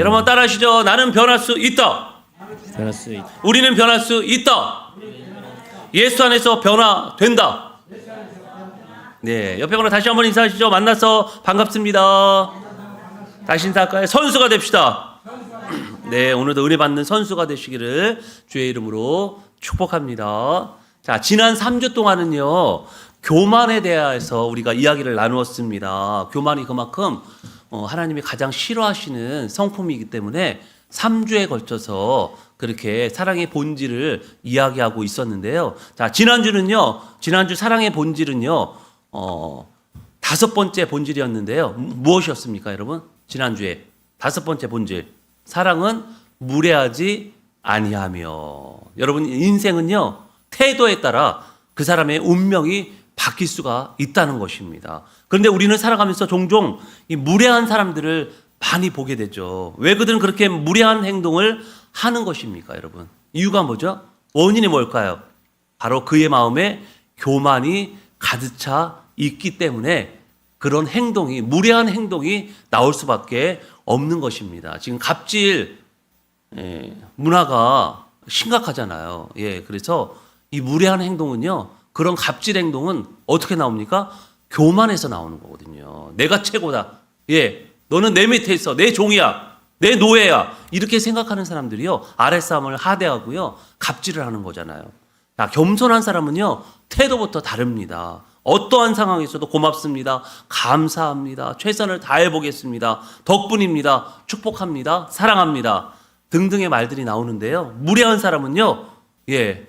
여러분 따라하시죠. 나는 변할 수 있다. 변할 수 있다. 우리는 변할 수 있다. 예수 안에서 변화된다. 네, 옆에 분과 다시 한번 인사하시죠. 만나서 반갑습니다. 다시 인사할까요? 선수가 됩시다. 네, 오늘도 은혜 받는 선수가 되시기를 주의 이름으로 축복합니다. 자, 지난 3주 동안은요, 교만에 대해서 우리가 이야기를 나누었습니다. 교만이 그만큼 하나님이 가장 싫어하시는 성품이기 때문에 3주에 걸쳐서 그렇게 사랑의 본질을 이야기하고 있었는데요. 자, 지난주 사랑의 본질은요, 5번째 본질이었는데요. 무엇이었습니까, 여러분? 지난주에 5번째 본질. 사랑은 무례하지 아니하며. 여러분, 인생은요, 태도에 따라 그 사람의 운명이 바뀔 수가 있다는 것입니다. 그런데 우리는 살아가면서 종종 이 무례한 사람들을 많이 보게 되죠. 왜 그들은 그렇게 무례한 행동을 하는 것입니까, 여러분? 이유가 뭐죠? 원인이 뭘까요? 바로 그의 마음에 교만이 가득 차 있기 때문에 그런 행동이, 무례한 행동이 나올 수밖에 없는 것입니다. 지금 갑질 문화가 심각하잖아요. 예, 그래서 이 무례한 행동은요, 그런 갑질 행동은 어떻게 나옵니까? 교만에서 나오는 거거든요. 내가 최고다. 예, 너는 내 밑에 있어. 내 종이야. 내 노예야. 이렇게 생각하는 사람들이요, 아랫사람을 하대하고요, 갑질을 하는 거잖아요. 자, 겸손한 사람은요, 태도부터 다릅니다. 어떠한 상황에서도 고맙습니다. 감사합니다. 최선을 다해보겠습니다. 덕분입니다. 축복합니다. 사랑합니다. 등등의 말들이 나오는데요. 무례한 사람은요, 예,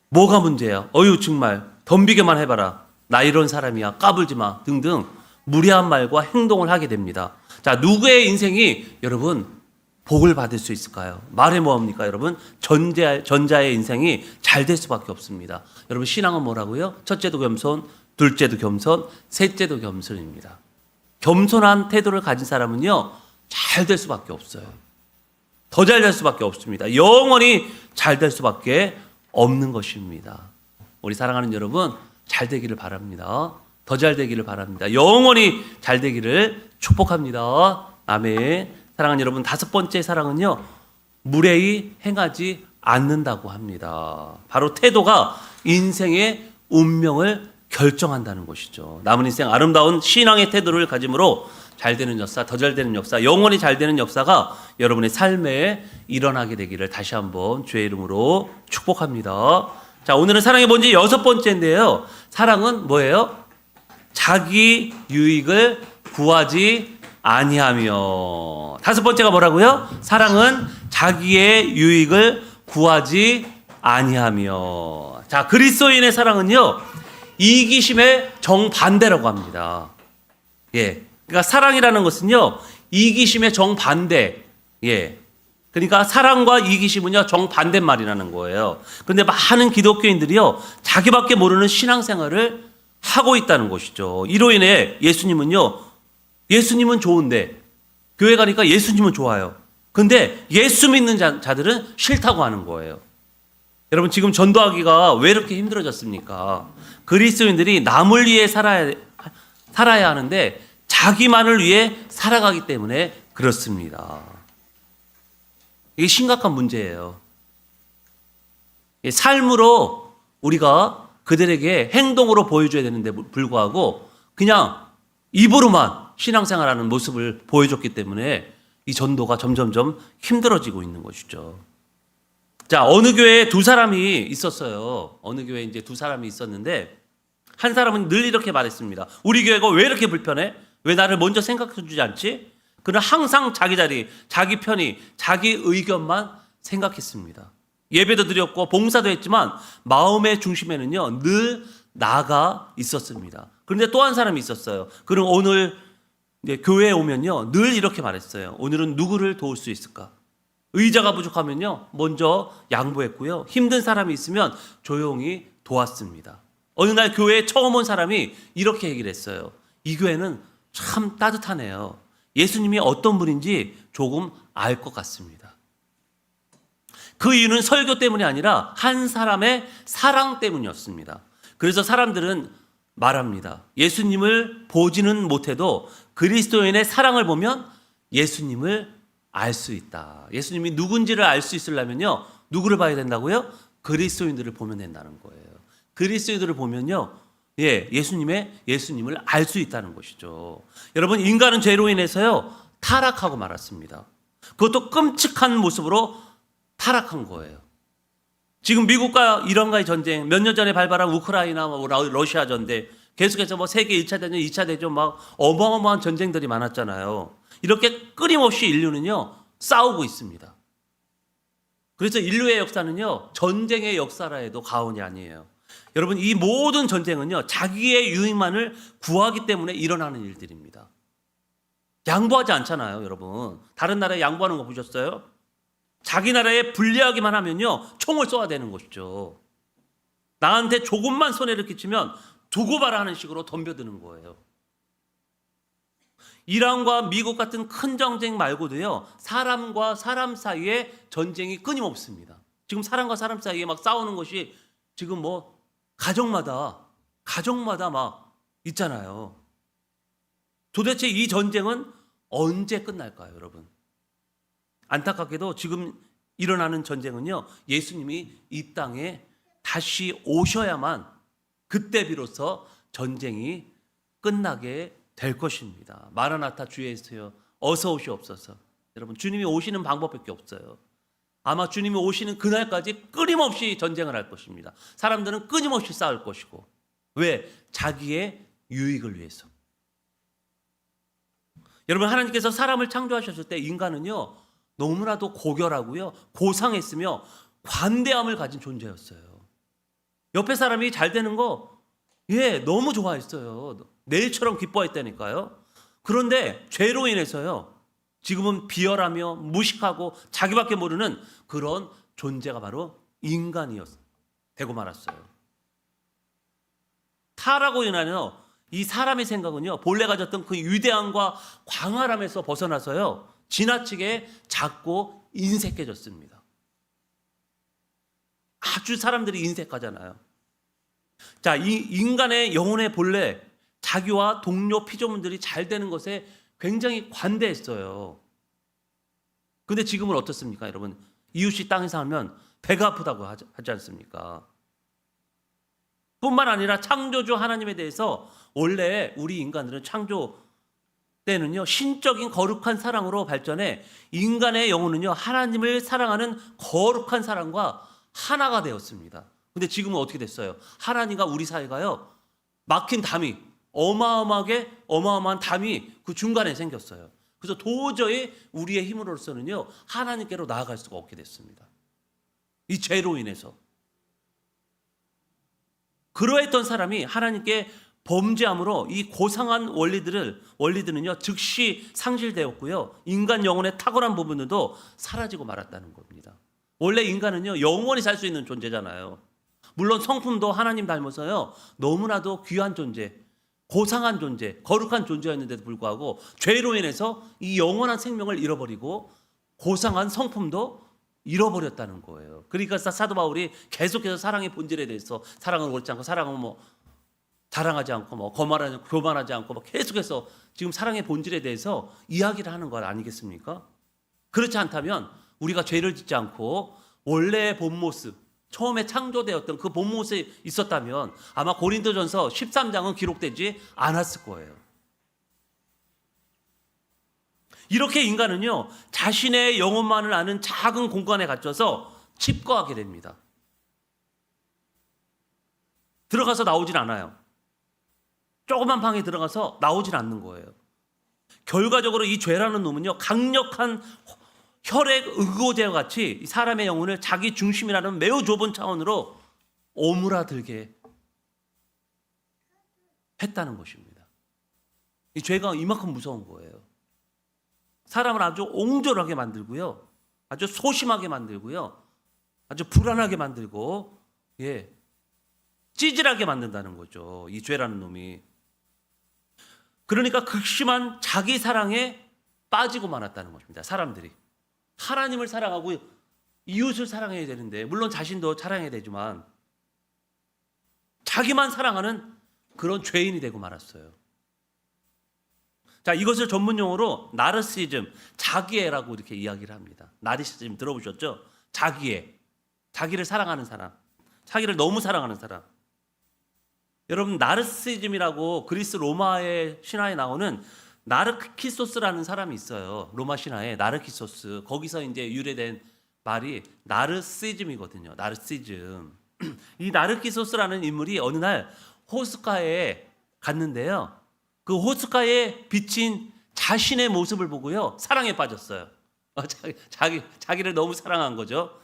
뭐가 문제야? 어휴, 정말 덤비게만 해봐라. 나 이런 사람이야. 까불지 마. 등등 무례한 말과 행동을 하게 됩니다. 자, 누구의 인생이 여러분 복을 받을 수 있을까요? 말해 뭐합니까, 여러분? 전자의 인생이 잘 될 수밖에 없습니다. 여러분, 신앙은 뭐라고요? 첫째도 겸손, 둘째도 겸손, 셋째도 겸손입니다. 겸손한 태도를 가진 사람은요, 잘 될 수밖에 없어요. 더 잘 될 수밖에 없습니다. 영원히 잘 될 수밖에 없는 것입니다. 우리 사랑하는 여러분, 잘 되기를 바랍니다. 더 잘 되기를 바랍니다. 영원히 잘 되기를 축복합니다. 아멘. 사랑하는 여러분, 5번째 사랑은요, 무례히 행하지 않는다고 합니다. 바로 태도가 인생의 운명을 결정한다는 것이죠. 남은 인생 아름다운 신앙의 태도를 가짐으로 잘 되는 역사, 더 잘 되는 역사, 영원히 잘 되는 역사가 여러분의 삶에 일어나게 되기를 다시 한번 주의 이름으로 축복합니다. 자, 오늘은 사랑의 본질 6번째인데요. 사랑은 뭐예요? 자기 유익을 구하지 아니하며. 5번째가 뭐라고요? 사랑은 자기의 유익을 구하지 아니하며. 자, 그리스도인의 사랑은요, 이기심의 정반대라고 합니다. 예. 그러니까 사랑이라는 것은요, 이기심의 정반대. 예. 그러니까 사랑과 이기심은요, 정반대말이라는 거예요. 그런데 많은 기독교인들이요, 자기밖에 모르는 신앙생활을 하고 있다는 것이죠. 이로 인해 예수님은 좋은데, 교회 가니까 예수님은 좋아요. 근데 예수 믿는 자들은 싫다고 하는 거예요. 여러분, 지금 전도하기가 왜 이렇게 힘들어졌습니까? 그리스도인들이 남을 위해 살아야 하는데 자기만을 위해 살아가기 때문에 그렇습니다. 이게 심각한 문제예요. 삶으로 우리가 그들에게 행동으로 보여줘야 되는데 불구하고 그냥 입으로만 신앙생활하는 모습을 보여줬기 때문에 이 전도가 점점점 힘들어지고 있는 것이죠. 자, 어느 교회에 2사람이 있었어요. 어느 교회에 이제 2사람이 있었는데, 한 사람은 늘 이렇게 말했습니다. 우리 교회가 왜 이렇게 불편해? 왜 나를 먼저 생각해 주지 않지? 그는 항상 자기 자리, 자기 편의, 자기 의견만 생각했습니다. 예배도 드렸고 봉사도 했지만 마음의 중심에는요, 늘 나가 있었습니다. 그런데 또 한 사람이 있었어요. 그는 오늘 이제 교회에 오면요, 늘 이렇게 말했어요. 오늘은 누구를 도울 수 있을까? 의자가 부족하면요, 먼저 양보했고요. 힘든 사람이 있으면 조용히 도왔습니다. 어느 날 교회에 처음 온 사람이 이렇게 얘기를 했어요. 이 교회는 참 따뜻하네요. 예수님이 어떤 분인지 조금 알 것 같습니다. 그 이유는 설교 때문이 아니라 한 사람의 사랑 때문이었습니다. 그래서 사람들은 말합니다. 예수님을 보지는 못해도 그리스도인의 사랑을 보면 예수님을 알 수 있다. 예수님이 누군지를 알 수 있으려면요. 누구를 봐야 된다고요? 그리스도인들을 보면 된다는 거예요. 그리스도인들을 보면요. 예수님을 알 수 있다는 것이죠. 여러분, 인간은 죄로 인해서요. 타락하고 말았습니다. 그것도 끔찍한 모습으로 타락한 거예요. 지금 미국과 이란과의 전쟁, 몇 년 전에 발발한 우크라이나, 러시아 전쟁, 계속해서 세계 1차 대전, 2차 대전 어마어마한 전쟁들이 많았잖아요. 이렇게 끊임없이 인류는요, 싸우고 있습니다. 그래서 인류의 역사는요, 전쟁의 역사라 해도 과언이 아니에요. 여러분, 이 모든 전쟁은요, 자기의 유익만을 구하기 때문에 일어나는 일들입니다. 양보하지 않잖아요, 여러분. 다른 나라에 양보하는 거 보셨어요? 자기 나라에 불리하기만 하면요, 총을 쏘아야 되는 것이죠. 나한테 조금만 손해를 끼치면 두고 봐라 하는 식으로 덤벼드는 거예요. 이란과 미국 같은 큰 전쟁 말고도요, 사람과 사람 사이에 전쟁이 끊임없습니다. 지금 사람과 사람 사이에 막 싸우는 것이 지금 가정마다 막 있잖아요. 도대체 이 전쟁은 언제 끝날까요, 여러분? 안타깝게도 지금 일어나는 전쟁은요, 예수님이 이 땅에 다시 오셔야만 그때 비로소 전쟁이 끝나게 될 것입니다. 마라나타 주 예수여 어서 오시옵소서. 여러분, 주님이 오시는 방법밖에 없어요. 아마 주님이 오시는 그날까지 끊임없이 전쟁을 할 것입니다. 사람들은 끊임없이 싸울 것이고. 왜? 자기의 유익을 위해서. 여러분, 하나님께서 사람을 창조하셨을 때 인간은요, 너무나도 고결하고요, 고상했으며 관대함을 가진 존재였어요. 옆에 사람이 잘 되는 거 너무 좋아했어요. 내일처럼 기뻐했다니까요. 그런데 죄로 인해서요, 지금은 비열하며 무식하고 자기밖에 모르는 그런 존재가 바로 되고 말았어요. 타락으로 인하여 이 사람의 생각은요, 본래 가졌던 그 위대함과 광활함에서 벗어나서요, 지나치게 작고 인색해졌습니다. 아주 사람들이 인색하잖아요. 자, 이 인간의 영혼의 본래 자기와 동료 피조물들이 잘 되는 것에 굉장히 관대했어요. 근데 지금은 어떻습니까, 여러분? 이웃이 땅에 살면 배가 아프다고 하지 않습니까? 뿐만 아니라 창조주 하나님에 대해서 원래 우리 인간들은 창조 때는요, 신적인 거룩한 사랑으로 발전해 인간의 영혼은요, 하나님을 사랑하는 거룩한 사랑과 하나가 되었습니다. 근데 지금은 어떻게 됐어요? 하나님과 우리 사이가요, 막힌 담이, 어마어마한 담이 그 중간에 생겼어요. 그래서 도저히 우리의 힘으로서는요, 하나님께로 나아갈 수가 없게 됐습니다. 이 죄로 인해서. 그러했던 사람이 하나님께 범죄함으로 이 고상한 원리들은요, 즉시 상실되었고요, 인간 영혼의 탁월한 부분들도 사라지고 말았다는 겁니다. 원래 인간은요, 영원히 살 수 있는 존재잖아요. 물론 성품도 하나님 닮아서요, 너무나도 귀한 존재, 고상한 존재, 거룩한 존재였는데도 불구하고 죄로 인해서 이 영원한 생명을 잃어버리고 고상한 성품도 잃어버렸다는 거예요. 그러니까 사도 바울이 계속해서 사랑의 본질에 대해서, 사랑을 옳지 않고, 사랑은 자랑하지 않고, 거만하지 않고, 교만하지 않고, 계속해서 지금 사랑의 본질에 대해서 이야기를 하는 것 아니겠습니까? 그렇지 않다면 우리가 죄를 짓지 않고 원래의 본 모습, 처음에 창조되었던 그 본 모습이 있었다면 아마 고린도전서 13장은 기록되지 않았을 거예요. 이렇게 인간은요, 자신의 영혼만을 아는 작은 공간에 갇혀서 칩거하게 됩니다. 들어가서 나오질 않아요. 조그만 방에 들어가서 나오질 않는 거예요. 결과적으로 이 죄라는 놈은요, 강력한 혈액 의고제와 같이 사람의 영혼을 자기 중심이라는 매우 좁은 차원으로 오므라들게 했다는 것입니다. 이 죄가 이만큼 무서운 거예요. 사람을 아주 옹졸하게 만들고요, 아주 소심하게 만들고요, 아주 불안하게 만들고, 찌질하게 만든다는 거죠, 이 죄라는 놈이. 그러니까 극심한 자기 사랑에 빠지고 말았다는 것입니다. 사람들이 하나님을 사랑하고 이웃을 사랑해야 되는데, 물론 자신도 사랑해야 되지만 자기만 사랑하는 그런 죄인이 되고 말았어요. 자, 이것을 전문 용어로 나르시즘, 자기애라고 이렇게 이야기를 합니다. 나르시즘 들어보셨죠? 자기애. 자기를 사랑하는 사람. 자기를 너무 사랑하는 사람. 여러분, 나르시즘이라고 그리스 로마의 신화에 나오는 나르키소스라는 사람이 있어요. 로마 신화에 나르키소스. 거기서 이제 유래된 말이 나르시즘이거든요. 나르시즘. 이 나르키소스라는 인물이 어느 날 호숫가에 갔는데요. 그 호숫가에 비친 자신의 모습을 보고요. 사랑에 빠졌어요. 자기를 너무 사랑한 거죠.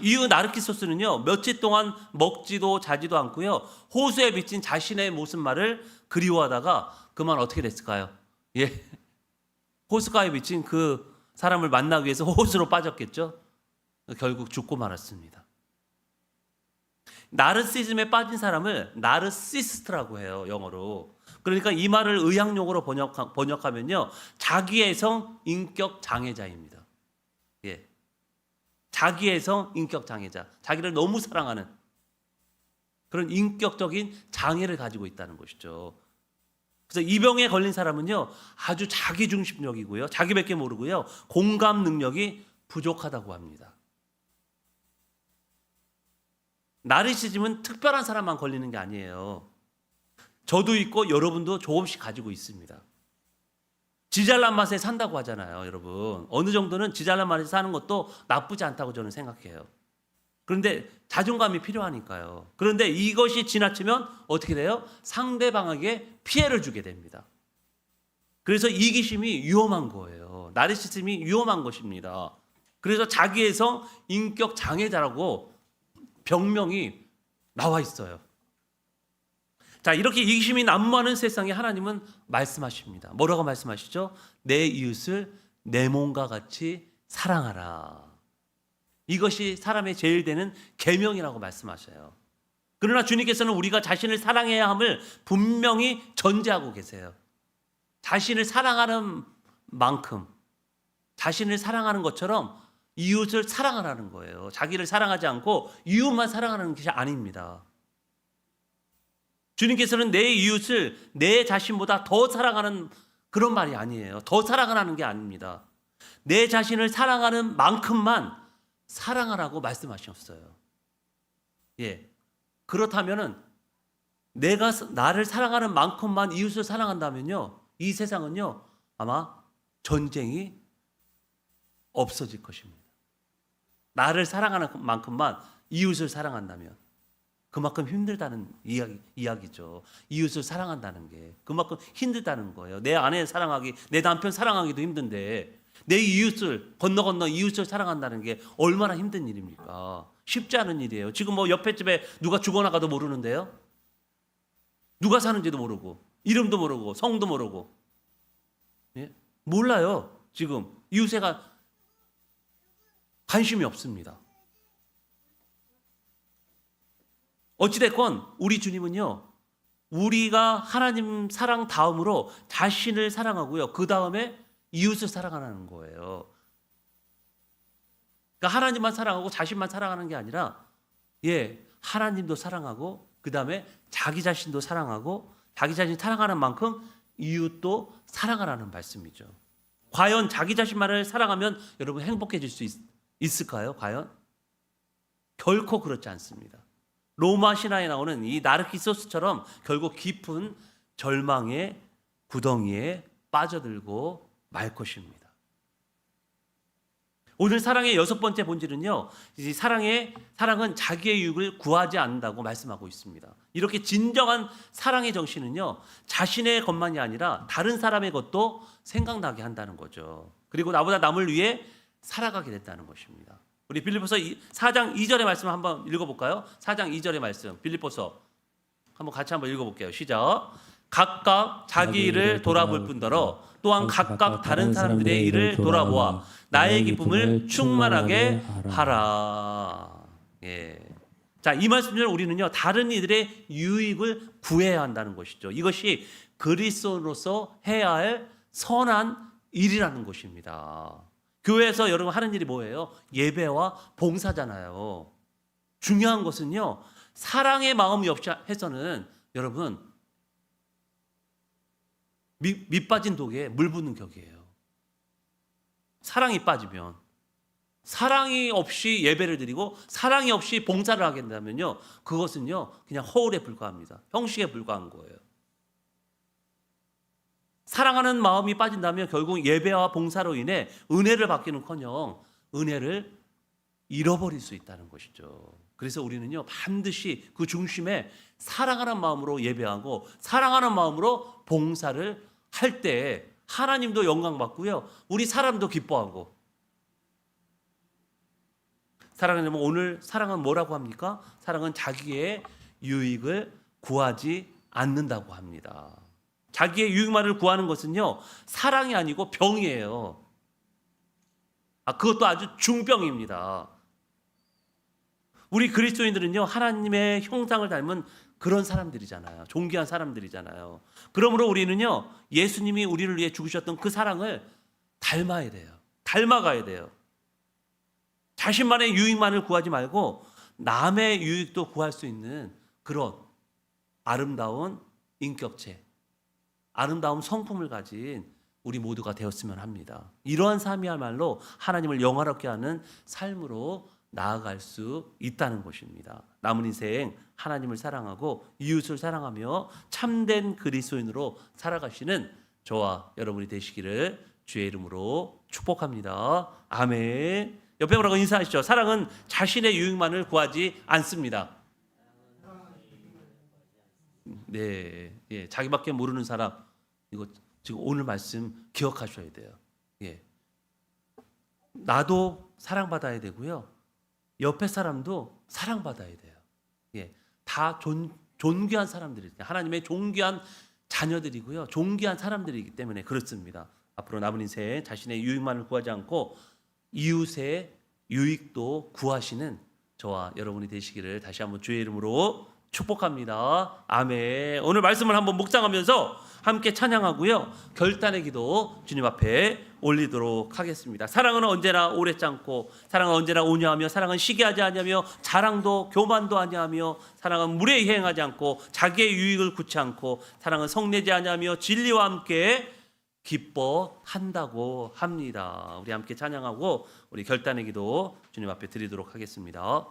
이 나르키소스는요, 며칠 동안 먹지도 자지도 않고요, 호수에 비친 자신의 모습만을 그리워하다가 그만 어떻게 됐을까요? 예, 호숫가에 비친 그 사람을 만나기 위해서 호수로 빠졌겠죠. 결국 죽고 말았습니다. 나르시즘에 빠진 사람을 나르시스트라고 해요, 영어로. 그러니까 이 말을 의학용어로 번역하면요, 자기애성 인격 장애자입니다. 예. 자기애성 인격 장애자. 자기를 너무 사랑하는 그런 인격적인 장애를 가지고 있다는 것이죠. 그래서 이 병에 걸린 사람은요, 아주 자기중심적이고요, 자기밖에 모르고요, 공감 능력이 부족하다고 합니다. 나르시즘은 특별한 사람만 걸리는 게 아니에요. 저도 있고 여러분도 조금씩 가지고 있습니다. 지잘난 맛에 산다고 하잖아요, 여러분. 어느 정도는 지잘난 맛에 사는 것도 나쁘지 않다고 저는 생각해요. 그런데 자존감이 필요하니까요. 그런데 이것이 지나치면 어떻게 돼요? 상대방에게 피해를 주게 됩니다. 그래서 이기심이 위험한 거예요. 나르시즘이 위험한 것입니다. 그래서 자기애성 인격 장애자라고 병명이 나와 있어요. 자, 이렇게 이기심이 난무하는 세상에 하나님은 말씀하십니다. 뭐라고 말씀하시죠? 내 이웃을 내 몸과 같이 사랑하라. 이것이 사람의 제일 되는 계명이라고 말씀하셔요. 그러나 주님께서는 우리가 자신을 사랑해야 함을 분명히 전제하고 계세요. 자신을 사랑하는 만큼, 자신을 사랑하는 것처럼 이웃을 사랑하라는 거예요. 자기를 사랑하지 않고 이웃만 사랑하는 것이 아닙니다. 주님께서는 내 이웃을 내 자신보다 더 사랑하는 그런 말이 아니에요. 더 사랑하라는 게 아닙니다. 내 자신을 사랑하는 만큼만 사랑하라고 말씀하셨어요. 예. 그렇다면은 내가 나를 사랑하는 만큼만 이웃을 사랑한다면요, 이 세상은요, 아마 전쟁이 없어질 것입니다. 나를 사랑하는 만큼만 이웃을 사랑한다면 그만큼 힘들다는 이야기죠. 이웃을 사랑한다는 게 그만큼 힘들다는 거예요. 내 아내 사랑하기, 내 남편 사랑하기도 힘든데 내 이웃을 건너 이웃을 사랑한다는 게 얼마나 힘든 일입니까? 쉽지 않은 일이에요. 지금 뭐 옆에 집에 누가 죽어나가도 모르는데요. 누가 사는지도 모르고 이름도 모르고 성도 모르고, 예? 몰라요. 지금 이웃에가 관심이 없습니다. 어찌됐건 우리 주님은요, 우리가 하나님 사랑 다음으로 자신을 사랑하고요, 그 다음에 이웃을 사랑하는 거예요. 그러니까 하나님만 사랑하고 자신만 사랑하는 게 아니라, 예, 하나님도 사랑하고 그 다음에 자기 자신도 사랑하고 자기 자신 사랑하는 만큼 이웃도 사랑하라는 말씀이죠. 과연 자기 자신만을 사랑하면 여러분 행복해질 수 있을까요? 과연? 결코 그렇지 않습니다. 로마 신화에 나오는 이 나르키소스처럼 결국 깊은 절망의 구덩이에 빠져들고 말 것입니다. 오늘 사랑의 6번째 본질은요, 사랑은 자기의 유익을 구하지 않는다고 말씀하고 있습니다. 이렇게 진정한 사랑의 정신은요, 자신의 것만이 아니라 다른 사람의 것도 생각나게 한다는 거죠. 그리고 나보다 남을 위해 살아가게 됐다는 것입니다. 우리 빌립보서 4장 2절의 말씀 한번 읽어볼까요? 4장 2절의 말씀, 빌립보서 한번 같이 한번 읽어볼게요. 시작. 각각 자기 일을 돌아볼 뿐더러 또한 각각 다른 사람들의 일을 돌아보아 나의 기쁨을 충만하게 하라. 예. 자, 이 말씀을 우리는요, 다른 이들의 유익을 구해야 한다는 것이죠. 이것이 그리스도로서 해야 할 선한 일이라는 것입니다. 교회에서 여러분 하는 일이 뭐예요? 예배와 봉사잖아요. 중요한 것은요, 사랑의 마음이 없이 해서는 여러분 밑 빠진 독에 물 붓는 격이에요. 사랑이 빠지면, 사랑이 없이 예배를 드리고 사랑이 없이 봉사를 하게 된다면요, 그것은요 그냥 허울에 불과합니다. 형식에 불과한 거예요. 사랑하는 마음이 빠진다면 결국 예배와 봉사로 인해 은혜를 받기는커녕 은혜를 잃어버릴 수 있다는 것이죠. 그래서 우리는요 반드시 그 중심에 사랑하는 마음으로 예배하고 사랑하는 마음으로 봉사를 할 때 하나님도 영광 받고요, 우리 사람도 기뻐하고. 사랑하면 오늘 사랑은 뭐라고 합니까? 사랑은 자기의 유익을 구하지 않는다고 합니다. 자기의 유익만을 구하는 것은요 사랑이 아니고 병이에요. 그것도 아주 중병입니다. 우리 그리스도인들은요 하나님의 형상을 닮은 그런 사람들이잖아요. 존귀한 사람들이잖아요. 그러므로 우리는요 예수님이 우리를 위해 죽으셨던 그 사랑을 닮아야 돼요. 닮아가야 돼요. 자신만의 유익만을 구하지 말고 남의 유익도 구할 수 있는 그런 아름다운 인격체, 아름다운 성품을 가진 우리 모두가 되었으면 합니다. 이러한 삶이야말로 하나님을 영화롭게 하는 삶으로 나아갈 수 있다는 것입니다. 남은 인생 하나님을 사랑하고 이웃을 사랑하며 참된 그리스도인으로 살아가시는 저와 여러분이 되시기를 주의 이름으로 축복합니다. 아멘. 옆에 뭐라고 인사하시죠. 사랑은 자신의 유익만을 구하지 않습니다. 네, 예, 자기밖에 모르는 사람, 이거 지금 오늘 말씀 기억하셔야 돼요. 예, 나도 사랑받아야 되고요, 옆에 사람도 사랑받아야 돼요. 예, 다 존귀한 사람들이, 하나님의 존귀한 자녀들이고요, 존귀한 사람들이기 때문에 그렇습니다. 앞으로 남은 인생 자신의 유익만을 구하지 않고 이웃의 유익도 구하시는 저와 여러분이 되시기를 다시 한번 주의 이름으로 축복합니다. 아멘. 오늘 말씀을 한번 묵상하면서 함께 찬양하고요, 결단의 기도 주님 앞에 올리도록 하겠습니다. 사랑은 언제나 오래 참고, 사랑은 언제나 온유하며, 사랑은 시기하지 아니하며, 자랑도 교만도 아니하며, 사랑은 물에 행하지 않고 자기의 유익을 구치 않고, 사랑은 성내지 아니하며 진리와 함께 기뻐한다고 합니다. 우리 함께 찬양하고 우리 결단의 기도 주님 앞에 드리도록 하겠습니다.